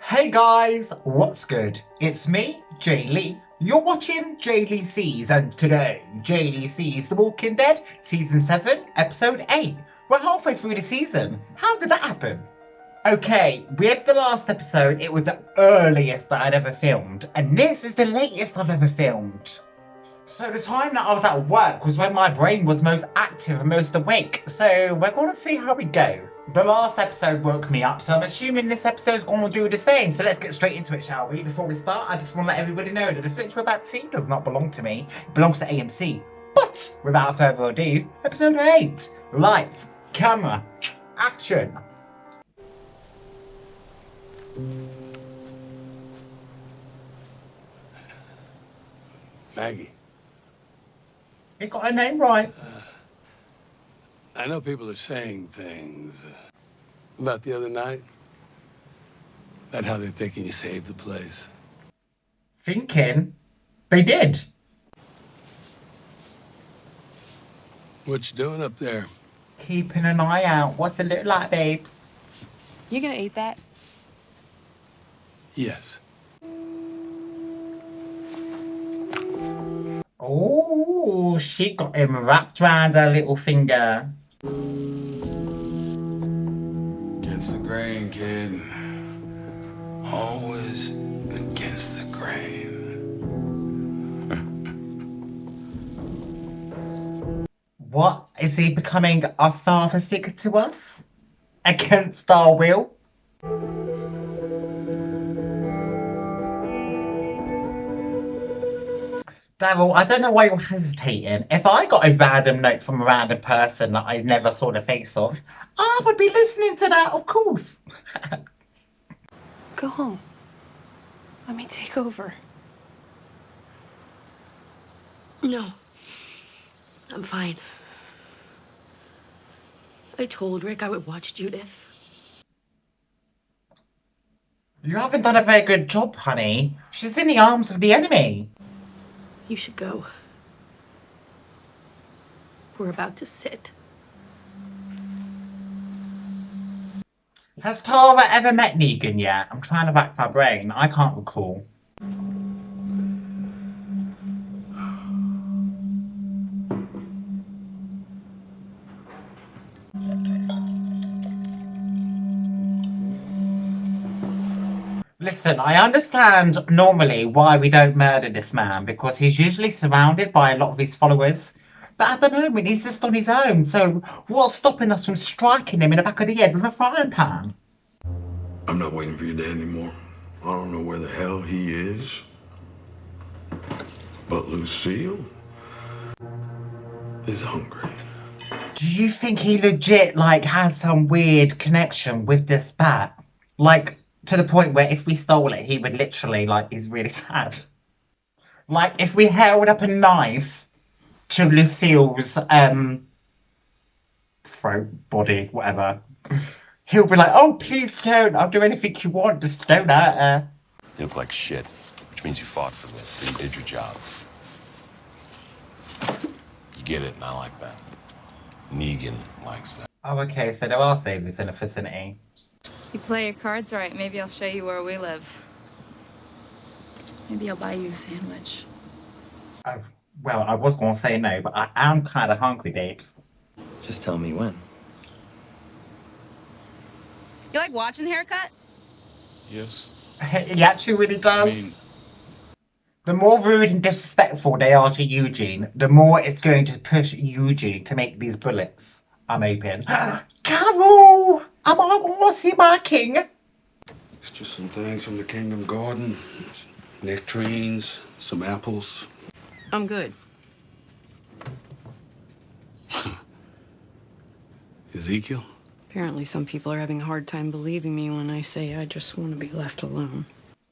Hey guys, what's good? It's me, J-Lei. You're watching J-Lei Sees, and today, J-Lei Sees The Walking Dead, Season 7, Episode 8. We're halfway through the season. How did that happen? Okay, with the last episode, it was the earliest that I'd ever filmed, and this is the latest I've ever filmed. So the time that I was at work was when my brain was most active and most awake, so we're going to see how we go. The last episode woke me up, so I'm assuming this episode's going to do the same. So let's get straight into it, shall we? Before we start, I just want to let everybody know that the footage we're about to see does not belong to me. It belongs to AMC. But without further ado, episode 8. Lights, camera, action. Maggie. You got her name right. I know people are saying things about the other night. About how they're thinking you saved the place. Thinking? They did. What you doing up there? Keeping an eye out. What's it look like, babes? You gonna eat that? Yes. Oh, she got him wrapped around her little finger. Against the grain, kid. Always against the grain. What? Is he becoming a father figure to us? Against our will? Daryl, I don't know why you're hesitating. If I got a random note from a random person that I never saw the face of, I would be listening to that, of course. Go home. Let me take over. No. I'm fine. I told Rick I would watch Judith. You haven't done a very good job, honey. She's in the arms of the enemy. You should go. We're about to sit. Has Tara ever met Negan yet? I'm trying to rack my brain. I can't recall. Listen, I understand normally why we don't murder this man, because he's usually surrounded by a lot of his followers. But at the moment, he's just on his own, so what's stopping us from striking him in the back of the head with a frying pan? I'm not waiting for your dad anymore. I don't know where the hell he is. But Lucille is hungry. Do you think he legit, has some weird connection with this bat? To the point where if we stole it, he would literally, he's really sad. If we held up a knife to Lucille's, throat, body, whatever, he'll be like, oh, please don't, I'll do anything you want, just don't hurt her. You look like shit, which means you fought for this, so you did your job. You get it, and I like that. Negan likes that. Oh, okay, so there are savers in the vicinity. You play your cards right, maybe I'll show you where we live. Maybe I'll buy you a sandwich. Oh, well, I was going to say no, but I am kind of hungry, babes. Just tell me when. You like watching Haircut? Yes. He actually really does. The more rude and disrespectful they are to Eugene, the more it's going to push Eugene to make these bullets. I'm open. Carol! Am I going to see my king? It's just some things from the Kingdom Garden. Nectarines, some apples. I'm good. Ezekiel? Apparently some people are having a hard time believing me when I say I just want to be left alone.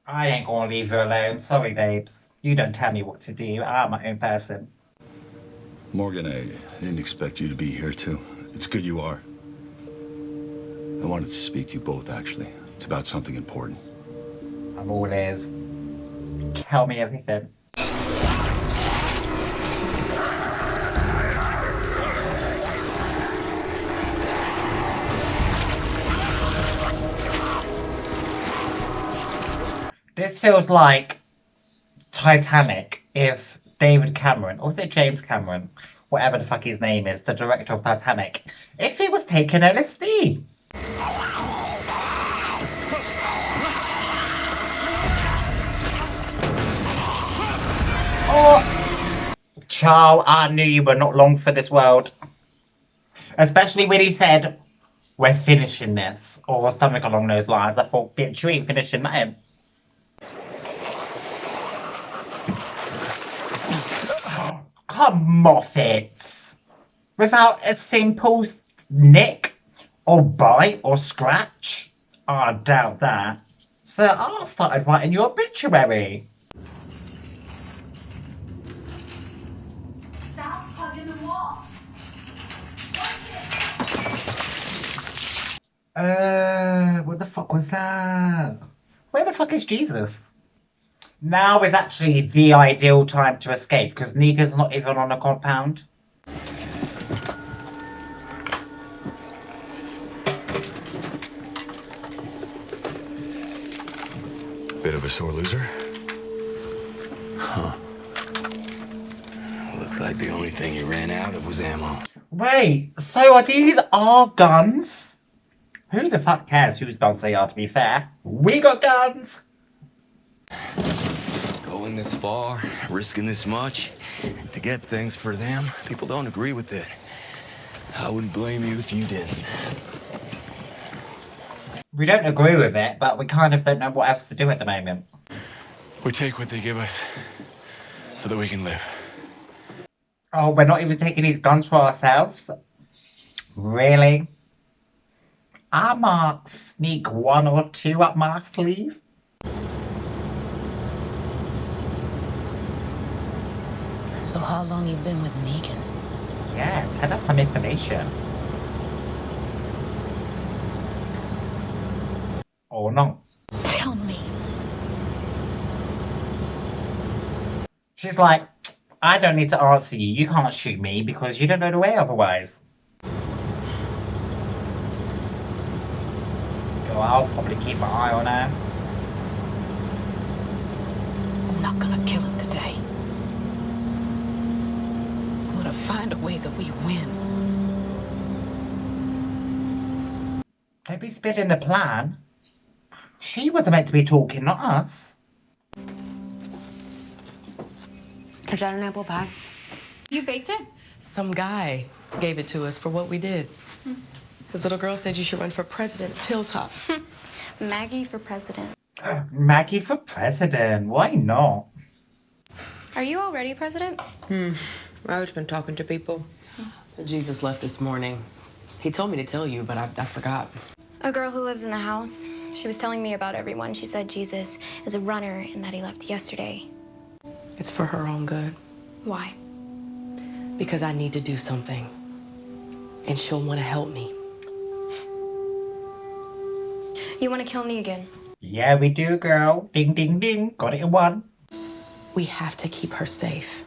I ain't going to leave you alone. Sorry, babes. You don't tell me what to do. I'm my own person. Morgan, I didn't expect you to be here, too. It's good you are. I wanted to speak to you both, actually. It's about something important. I'm all ears. Tell me everything. This feels like Titanic if David Cameron, or is it James Cameron, whatever the fuck his name is, the director of Titanic, if he was taking LSD. Oh, Charles, I knew you were not long for this world. Especially when he said, "We're finishing this," or something along those lines. I thought, bitch, you ain't finishing nothing. Come off it. Without a simple nick, or bite, or scratch? I doubt that. So I started writing your obituary. Stop hugging the wall. What the fuck was that? Where the fuck is Jesus? Now is actually the ideal time to escape because Negan's not even on a compound. Bit of a sore loser? Huh. Looks like the only thing you ran out of was ammo. Wait, so are these our guns? Who the fuck cares whose guns they are, to be fair? We got guns! Going this far, risking this much, to get things for them, people don't agree with it. I wouldn't blame you if you didn't. We don't agree with it, but we kind of don't know what else to do at the moment. We take what they give us so that we can live. Oh, we're not even taking these guns for ourselves? Really? I might sneak one or two up my sleeve. So how long you been with Negan? Yeah, tell us some information. Or not. Tell me. She's like, I don't need to answer you. You can't shoot me because you don't know the way otherwise. Go, I'll probably keep my eye on her. I'm not gonna kill him today. I'm gonna find a way that we win. Don't be spilling the plan. She wasn't meant to be talking, not us. Is that an apple pie? You baked it? Some guy gave it to us for what we did. His little girl said you should run for president of Hilltop. Maggie for president. Maggie for president. Why not? Are you already president? I've just been talking to people. Jesus left this morning. He told me to tell you, but I forgot. A girl who lives in the house. She was telling me about everyone. She said Jesus is a runner and that he left yesterday. It's for her own good. Why? Because I need to do something. And she'll want to help me. You want to kill Negan? Yeah, we do, girl. Ding, ding, ding. Got it in one. We have to keep her safe.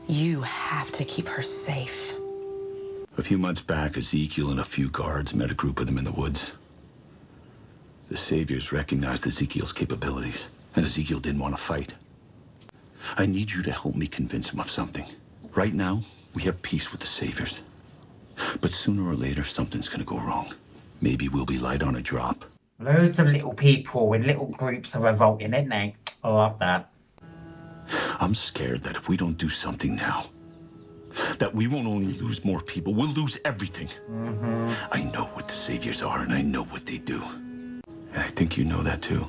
You have to keep her safe. A few months back, Ezekiel and a few guards met a group of them in the woods. The Saviors recognized Ezekiel's capabilities, and Ezekiel didn't want to fight. I need you to help me convince him of something. Right now, we have peace with the Saviors. But sooner or later, something's gonna go wrong. Maybe we'll be light on a drop. Loads of little people in little groups are revolting, isn't they? I love that. I'm scared that if we don't do something now, that we won't only lose more people, we'll lose everything. I know what the Saviors are, and I know what they do. And I think you know that too.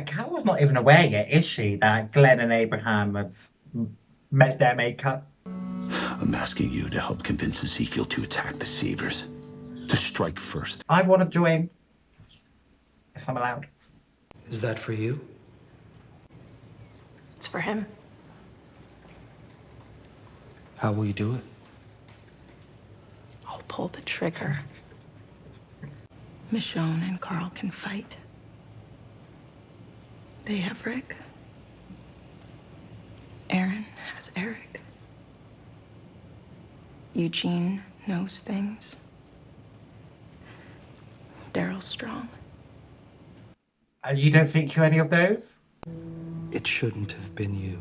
Carol's not even aware yet, is she, that Glenn and Abraham have met their maker? I'm asking you to help convince Ezekiel to attack the Saviors. To strike first. I want to join. If I'm allowed. Is that for you? It's for him. How will you do it? I'll pull the trigger. Michonne and Carl can fight. They have Rick. Aaron has Eric. Eugene knows things. Daryl's strong. And you don't think you're any of those? It shouldn't have been you.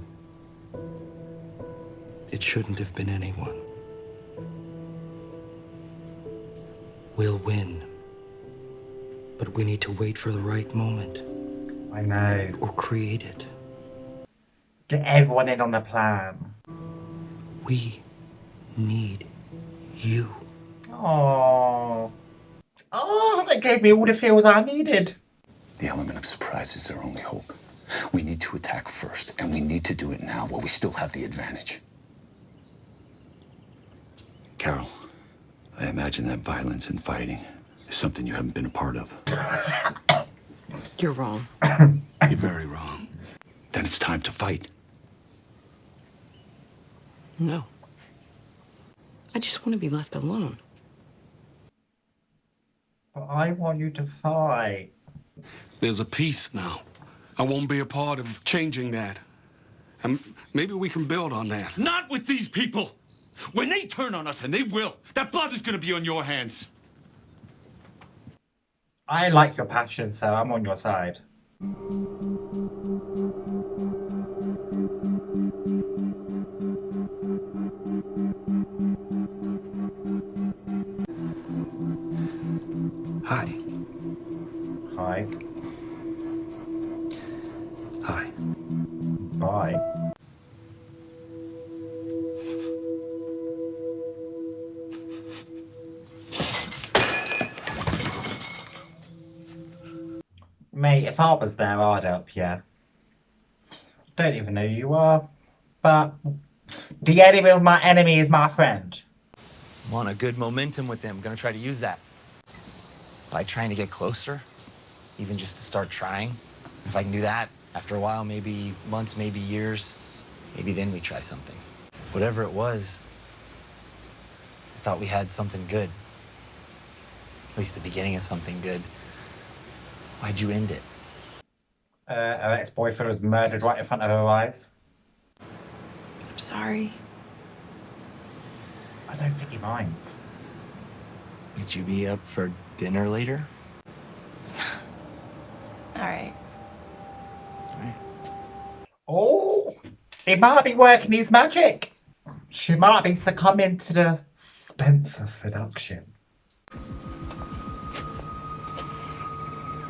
It shouldn't have been anyone. We'll win. But we need to wait for the right moment. I know. Or create it. Get everyone in on the plan. We need you. Oh, that gave me all the feels I needed. The element of surprise is our only hope. We need to attack first, and we need to do it now while we still have the advantage. Carol, I imagine that violence and fighting is something you haven't been a part of. You're wrong. You're very wrong. Then it's time to fight. No. I just want to be left alone. But I want you to fight. There's a peace now. I won't be a part of changing that. And maybe we can build on that. Not with these people! When they turn on us, and they will, that blood is gonna be on your hands. I like your passion, so I'm on your side. Hi. Hi. Hi. Bye. Mate, if I was there, I'd help you. Don't even know who you are. But the enemy of my enemy is my friend. I'm on a good momentum with them. I'm gonna try to use that. By trying to get closer, even just to start trying. If I can do that, after a while, maybe months, maybe years, maybe then we try something. Whatever it was, I thought we had something good. At least the beginning of something good. Why'd you end it? Her ex-boyfriend was murdered right in front of her eyes. I'm sorry. I don't think he minds. Would you be up for dinner later? All right. Oh, he might be working his magic. She might be succumbing to the Spencer seduction.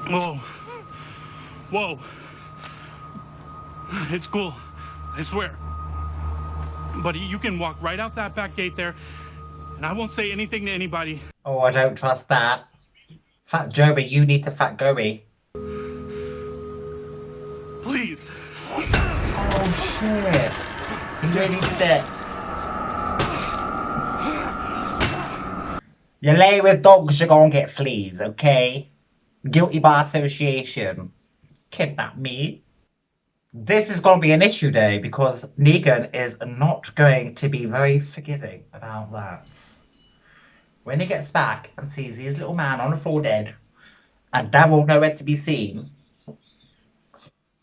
Whoa. Whoa. It's cool. I swear. Buddy, you can walk right out that back gate there, and I won't say anything to anybody. Oh, I don't trust that. Fat Joey, you need to fat Goey. Please. Oh, shit. He really did it. You lay with dogs, you're gonna get fleas, okay? Guilty by association. Kidnap me. This is going to be an issue day because Negan is not going to be very forgiving about that. When he gets back and sees his little man on the floor dead and Daryl nowhere to be seen.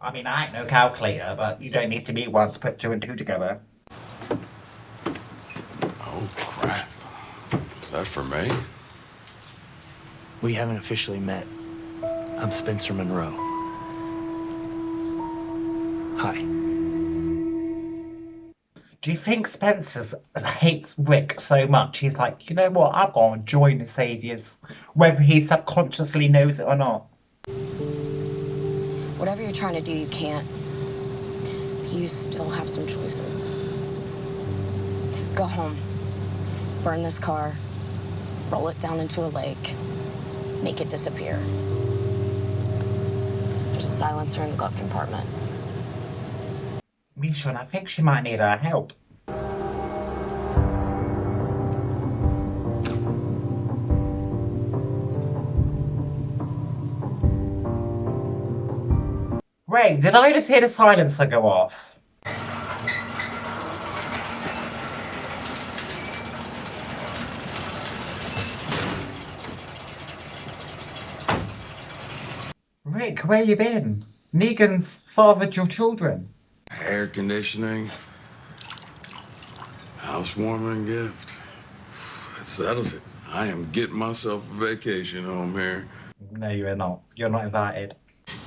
I mean, I ain't no calculator, but you don't need to be one to put two and two together. Oh, crap. Is that for me? We haven't officially met. I'm Spencer Monroe. Hi. Do you think Spencer hates Rick so much? He's like, you know what? I'm going to join the Saviors, whether he subconsciously knows it or not. Whatever you're trying to do, you can't. You still have some choices. Go home. Burn this car. Roll it down into a lake. Make it disappear. There's a silencer in the glove compartment. Michonne, I think she might need our help. Wait, did I just hear the silencer go off? Rick, where you been? Negan's fathered your children. Air conditioning, housewarming gift. That settles it. I am getting myself a vacation home here. No, you're not. You're not invited.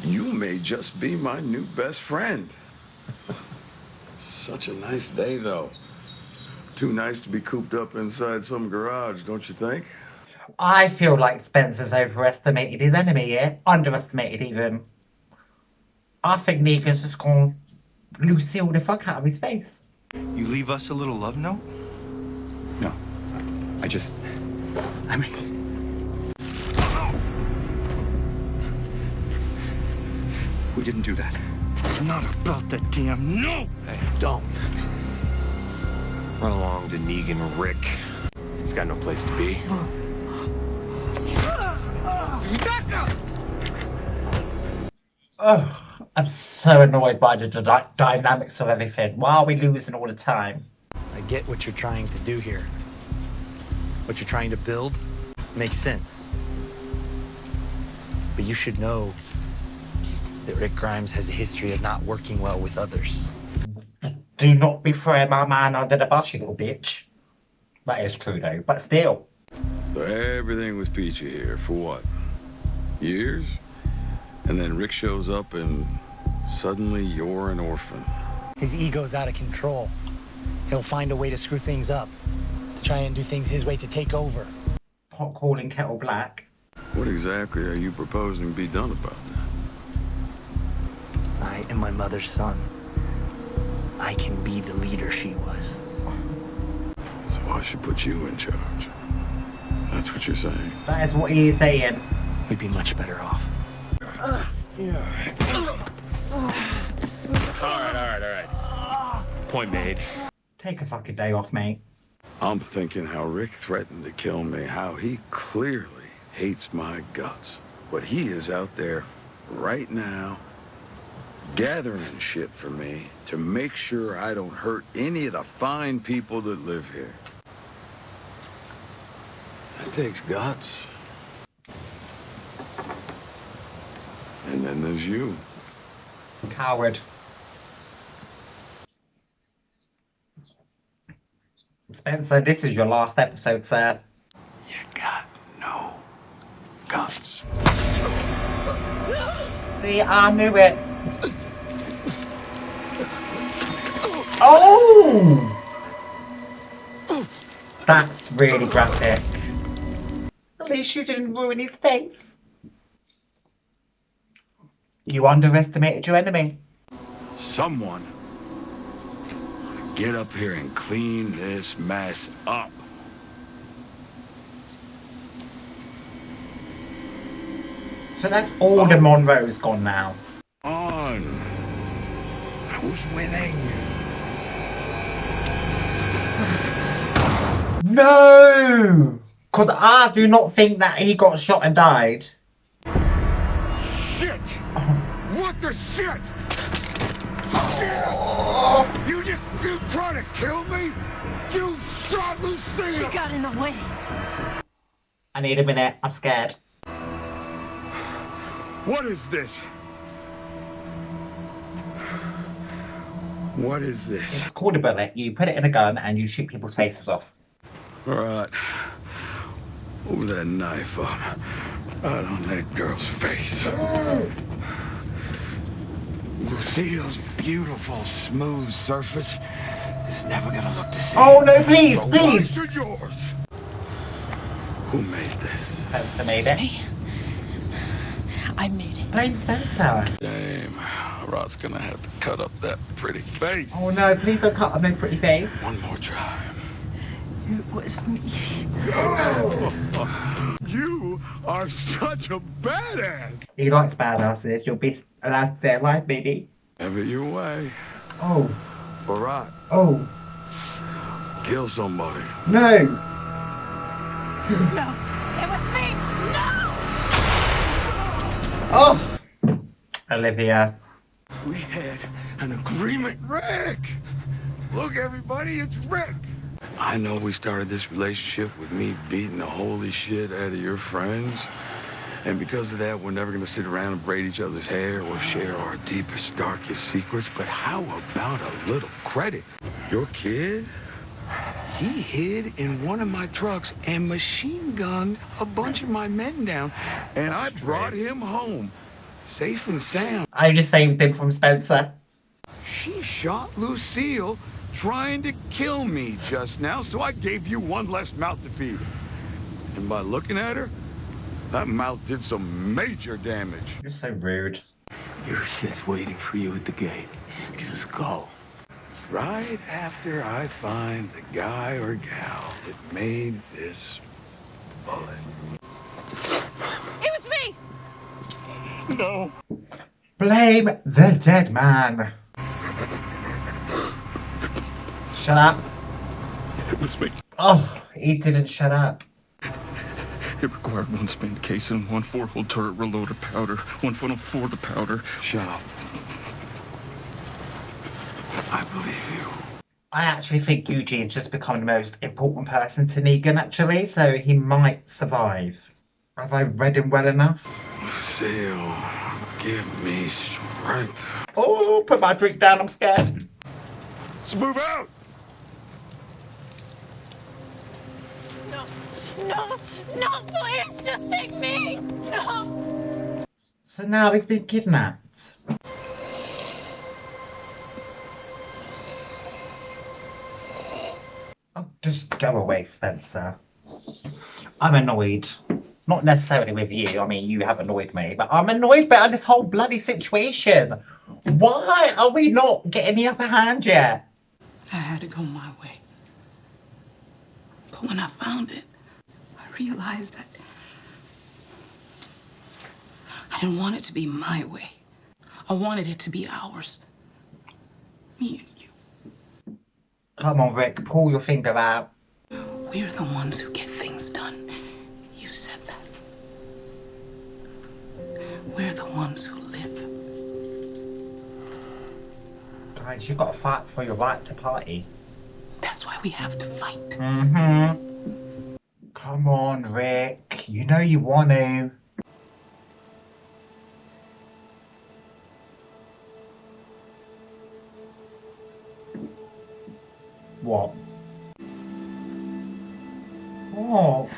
You may just be my new best friend. Such a nice day, though. Too nice to be cooped up inside some garage, don't you think? I feel like Spencer's overestimated his enemy here. Underestimated even. I think Negan's just gonna Lucille the fuck out of his face. You leave us a little love note? No. I mean... We didn't do that. It's not about that damn note! Hey, don't. Run along to Negan, Rick. He's got no place to be. Ugh, I'm so annoyed by the dynamics of everything. Why are we losing all the time? I get what you're trying to do here. What you're trying to build makes sense. But you should know that Rick Grimes has a history of not working well with others. Do not be throwing my man under the bus, you little bitch. That is true though, but still. So everything was peachy here, for what? Years? And then Rick shows up and suddenly you're an orphan. His ego's out of control. He'll find a way to screw things up, to try and do things his way, to take over. Pot calling kettle black. What exactly are you proposing be done about that? I am my mother's son. I can be the leader she was. So I should put you in charge. That's what you're saying? That is what he is saying. We'd be much better off. All right. Point made. Take a fucking day off, mate. I'm thinking how Rick threatened to kill me, how he clearly hates my guts. But he is out there right now gathering shit for me to make sure I don't hurt any of the fine people that live here. That takes guts. And then there's you. Coward. Spencer, this is your last episode, sir. You got no guts. See, I knew it. Oh! That's really graphic. At least you didn't ruin his face. You underestimated your enemy. Someone get up here and clean this mess up. So that's all the Monroe's gone now. On. Who's winning? No! Because I do not think that he got shot and died. Shit! What the shit? You trying to kill me? You shot Lucille! She got in the way. I need a minute. I'm scared. What is this? What is this? It's called a bullet. You put it in a gun and you shoot people's faces off. All right. Move that knife up. Right on that girl's face. Lucille's beautiful, smooth surface is never gonna look the same. Oh no, please, So please! why should yours? Who made this? Spencer made it. Me. I made it. Blame Spencer. Damn, Arat's gonna have to cut up that pretty face. Oh no, please don't cut up my pretty face. One more try. It was me. You are such a badass. He likes badasses. You'll be allowed to stay alive, baby. Have it your way. Oh. Arat, Oh. kill somebody. No. No, it was me. No. Oh. Olivia. We had an agreement. Rick! Look, everybody, it's Rick. I know we started this relationship with me beating the holy shit out of your friends. And because of that, we're never going to sit around and braid each other's hair or share our deepest, darkest secrets. But how about a little credit? Your kid, he hid in one of my trucks and machine gunned a bunch of my men down. And I brought him home safe and sound. I just saved him from Spencer. She shot Lucille trying to kill me just now, so I gave you one less mouth to feed. And by looking at her, that mouth did some major damage. You're so rude. Your shit's waiting for you at the gate. Just go. Right after I find the guy or gal that made this bullet. It was me! No. Blame the dead man. Shut up. It was me. Oh, he didn't shut up. It required one spent case and one four-hole turret reloader powder, one funnel for the powder. Shut up. I believe you. I actually think Eugene's just become the most important person to Negan, actually, so he might survive. Have I read him well enough? Lucille, give me strength. Oh, put my drink down, I'm scared. Let's move out! No, no, please, just take me! No! So now he's been kidnapped. Oh, just go away, Spencer. I'm annoyed. Not necessarily with you, I mean, you have annoyed me, but I'm annoyed by this whole bloody situation. Why are we not getting the upper hand yet? I had to go my way. But when I found it, I realized that I didn't want it to be my way. I wanted it to be ours. Me and you. Come on, Rick, pull your finger out. We're the ones who get things done. You said that. We're the ones who live. Guys, you've got to fight for your right to party. That's why we have to fight. Mm-hmm. Come on, Rick. You know you want to. What? Oh.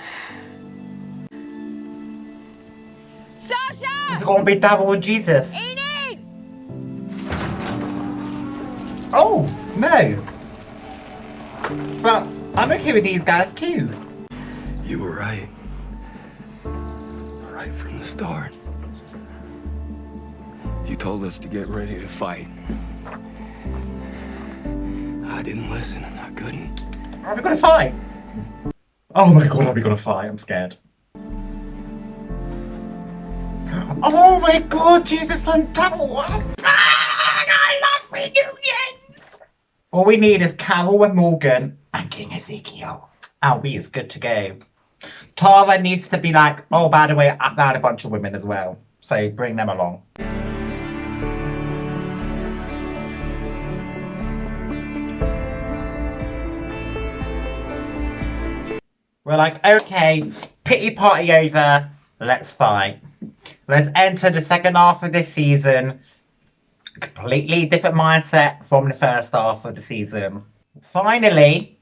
Sasha! Is it going to be Daryl and Jesus? Enid! Oh, no. But I'm okay with these guys too. You were right. Right from the start. You told us to get ready to fight. I didn't listen and I couldn't. Are we going to fight? Oh my god, are we going to fight? I'm scared. Oh my god, Jesus and Daryl! I love reunions! All we need is Carol and Morgan and King Ezekiel. And we is good to go. Tara needs to be like, oh, by the way, I found a bunch of women as well. So bring them along. We're like, okay, pity party over, let's fight. Let's enter the second half of this season. Completely different mindset from the first half of the season. Finally,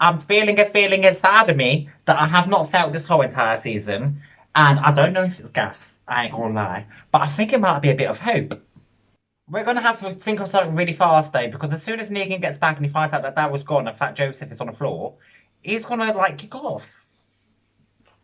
I'm feeling a feeling inside of me that I have not felt this whole entire season. And I don't know if it's gas, I ain't gonna lie. But I think it might be a bit of hope. We're going to have to think of something really fast though, because as soon as Negan gets back and he finds out that Dad was gone and Fat Joseph is on the floor, he's going to like kick off.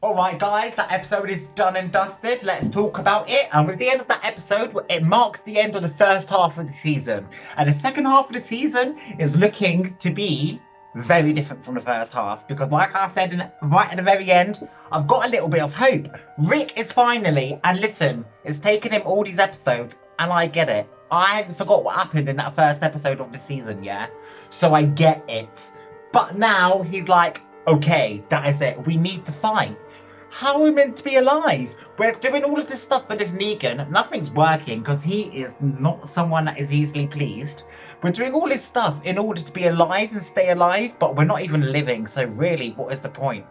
Alright guys, that episode is done and dusted. Let's talk about it. And with the end of that episode, it marks the end of the first half of the season. And the second half of the season is looking to be very different from the first half. Because like I said right at the very end, I've got a little bit of hope. Rick is finally, and listen, it's taken him all these episodes, and I get it. I forgot what happened in that first episode of the season, yeah? So I get it. But now he's like, okay, that is it. We need to fight. How are we meant to be alive? We're doing all of this stuff for this Negan. Nothing's working because he is not someone that is easily pleased. We're doing all this stuff in order to be alive and stay alive, but we're not even living. So really, what is the point?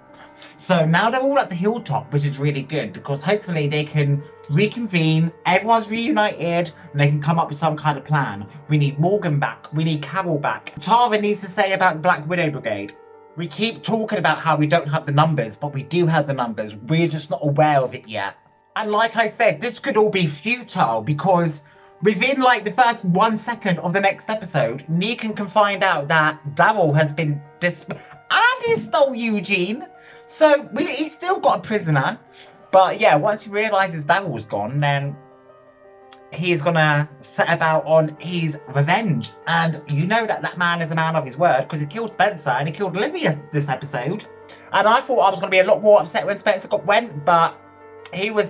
So now they're all at the Hilltop, which is really good because hopefully they can reconvene, everyone's reunited, and they can come up with some kind of plan. We need Morgan back. We need Carol back. Tara needs to say about Black Widow Brigade. We keep talking about how we don't have the numbers, but we do have the numbers. We're just not aware of it yet. And like I said, this could all be futile because within like the first 1 second of the next episode, Negan can find out that Daryl has been and he stole Eugene. So he's still got a prisoner. But yeah, once he realises Daryl's gone, then he's gonna set about on his revenge. And you know that man is a man of his word because he killed Spencer and he killed Olivia this episode. And I thought I was gonna be a lot more upset when Spencer went, but he was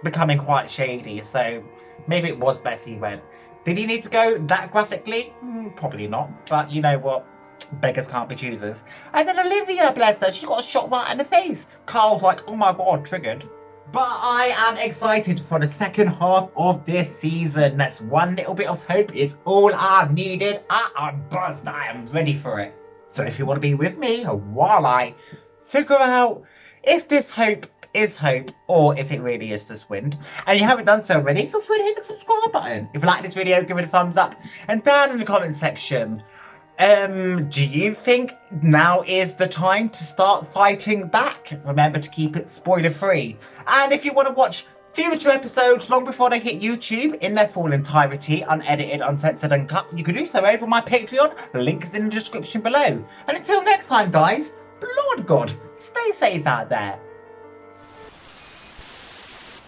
becoming quite shady, so maybe it was best he went. Did he need to go that graphically? Probably not, but you know what? Beggars can't be choosers. And then Olivia, bless her, she got a shot right in the face. Carl's like, oh my god, triggered. But I am excited for the second half of this season. That's one little bit of hope is all I needed. I am buzzed. I am ready for it. So if you want to be with me while I figure out if this hope is hope or if it really is just wind, and you haven't done so already, feel free to hit the subscribe button. If you like this video, give it a thumbs up, and down in the comment section, do you think now is the time to start fighting back? Remember to keep it spoiler free. And if you want to watch future episodes long before they hit YouTube in their full entirety, unedited, uncensored and cut, you can do so over my Patreon. Link is in the description below. And until next time guys, Lord God, stay safe out there.